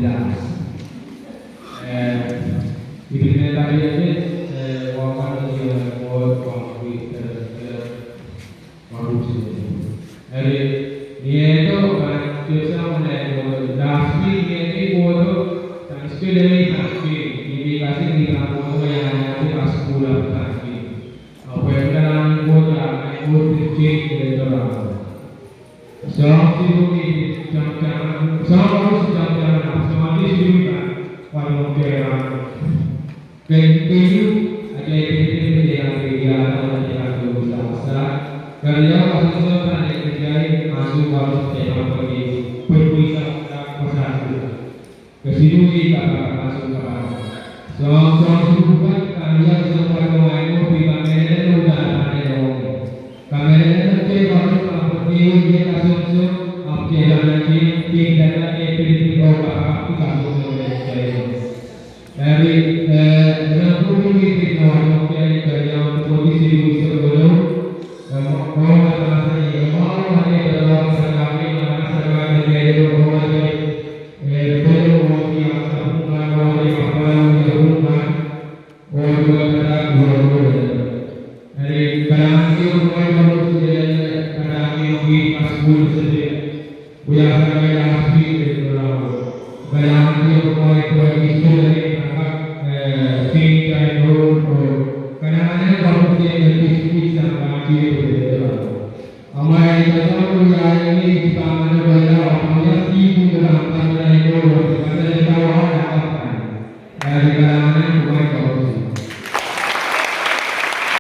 komunitas. Implementariamente wawan yang konflik korupsi. Jadi dia itu biasa menaik dasmi ini foto tasbih dari tasbih indikasi di dalam foto yang nanti pas pulang tasbih. Apa yang dalam foto yang foto cek dari dalam. Seorang siswi jam-jam, seorang harus jam-jam, seorang siswi kalau kira Keju ada yang kerja atau yang berusaha kerja maksudnya ada kerja masuk kalau saya pergi berwisata pasar ke situ kita masuk ke pasar. Soal bukan kerja semua pemain di kamera udah ada dong. Kamera nanti kalau pergi dia kasus update lagi tidak ada edit apa kasus dari menghubungi teknologi yang kondisi sebelum mau mengatasi mau ada dalam sekali masyarakat dari berbagai belum yang sambungan oleh kapal yang rumah dari kalangan itu mulai manusia kalangan itu masuk saja biasa asli dari kalangan itu mulai pergi dari kadang-kadang kalau dia lebih sama dia amai tahu yang ini kita mana bela orangnya sibuk dalam kamera itu karena dia tahu ada apa dari kadang-kadang